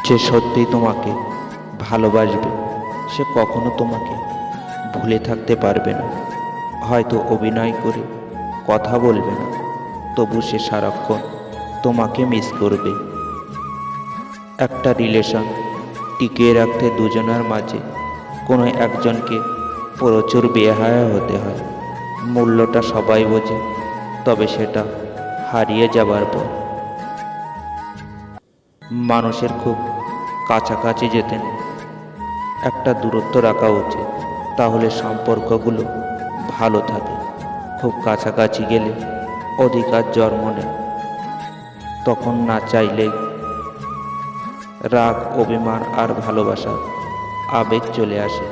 যে সত্যিই তোমাকে ভালোবাসবে সে কখনো তোমাকে ভুলে থাকতে পারবে না। হয়তো অভিনয় করে কথা বলবে না, তবু সে সারাক্ষণ তোমাকে মিস করবে। একটা রিলেশন টিকিয়ে রাখতে দুজনের মাঝে কোনো একজনকে প্রচুর বেহায়া হতে হয়। মূল্যটা সবাই বোঝে, তবে সেটা হারিয়ে যাবার পর। মানুষের খুব কাছাকাছি যেতে নেই, একটা দূরত্ব রাখা উচিত, তাহলে সম্পর্কগুলো ভালো থাকে। খুব কাছাকাছি গেলে অধিকার জন্ম নেয়, তখন না চাইলেই রাগ, অভিমান আর ভালোবাসার আবেগ চলে আসে।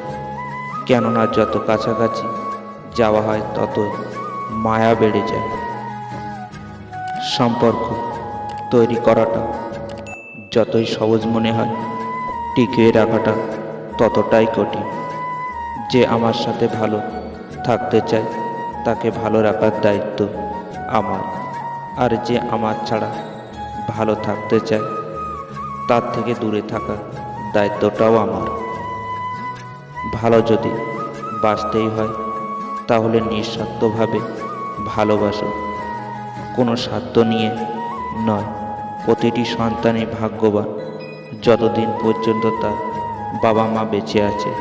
কেননা যত কাছাকাছি যাওয়া হয় ততই মায়া বেড়ে যায়। সম্পর্ক তৈরি করাটা যতই সহজ মনে হয়, টিকিয়ে রাখাটা ততটাই কঠিন। যে আমার সাথে ভালো থাকতে চায় তাকে ভালো রাখার দায়িত্ব আমার, আর যে আমার ছাড়া ভালো থাকতে চায় তার থেকে দূরে থাকার দায়িত্বটাও আমার। ভালো যদি বাঁচতেই হয় তাহলে নিঃস্বার্থভাবে ভালোবাসো, কোনো স্বার্থ নিয়ে নয়। প্রতিটি সন্তানই ভাগ্যবান যতদিন পর্যন্ত তার বাবা মা বেঁচে আছে।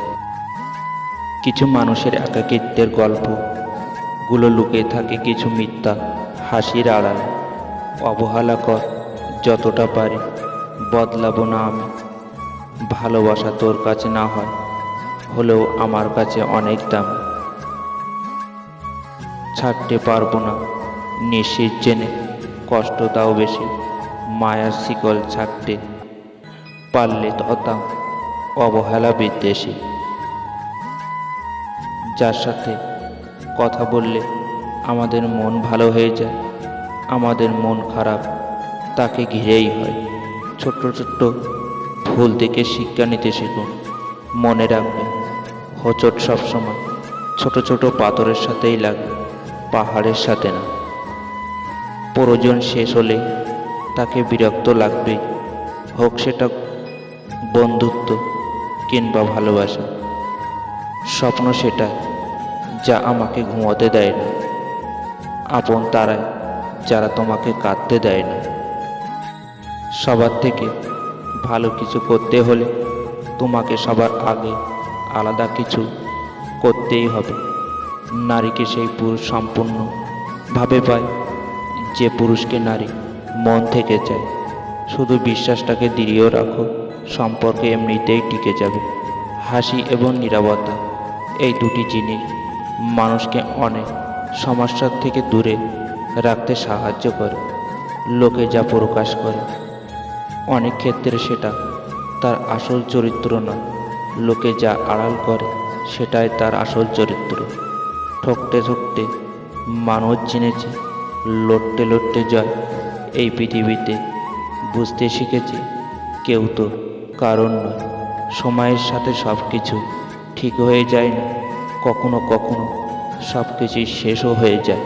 কিছু মানুষের একাকিত্বের গল্পগুলো লুকিয়ে থাকে কিছু মিথ্যা হাসির আড়ালে। অবহেলা কর যতটা পারি, বদলাবো না আমি। ভালোবাসা তোর কাছে না হয় হলেও আমার কাছে অনেক দাম। ছাড়তে পারবো না নিশ্চিত জেনে কষ্ট দাও বেশি। মায়ার শিকল ছাড়তে পারলে হতাম অবহেলা বিদ্বেষী। যার সাথে কথা বললে আমাদের মন ভালো হয়ে যায়, আমাদের মন খারাপ তাকে ঘিরেই হয়। ছোট্ট ছোট্ট ভুল থেকে শিক্ষা নিতে শিখুন। মনে রাখবেন, হোঁচট সবসময় ছোট ছোট পাথরের সাথেই লাগে, পাহাড়ের সাথে না। প্রয়োজন শেষ হলে তাকে বিরক্ত লাগবেই, হোক সেটা বন্ধুত্ব কিংবা ভালোবাসা। স্বপ্ন সেটাই যা আমাকে ঘুমোতে দেয় না, আপন তারাই যারা তোমাকে কাঁদতে দেয় না। সবার থেকে ভালো কিছু করতে হলে তোমাকে সবার আগে আলাদা কিছু করতেই হবে। নারীকে সেই পুরুষ সম্পূর্ণভাবে পায় যে পুরুষকে নারী মন থেকে চায়। শুধু বিশ্বাসটাকে দৃঢ় রাখো, সম্পর্কে এমনিতেই টিকে যাবে। হাসি এবং নীরবতা, এই দুটি জিনিস মানুষকে অনেক সমস্যার থেকে দূরে রাখতে সাহায্য করে। লোকে যা প্রকাশ করে অনেক ক্ষেত্রে সেটা তার আসল চরিত্র নয়, লোকে যা আড়াল করে সেটাই তার আসল চরিত্র। ঠকতে ঠকতে মানুষ চিনেছে, লড়তে লড়তে জয় এই পৃথিবীতে বুঝতে শিখেছে কেউ তো কারণ নয়। সময়ের সাথে সব কিছু ঠিক হয়ে যায় না, কখনো কখনো সব কিছুই শেষও হয়ে যায়।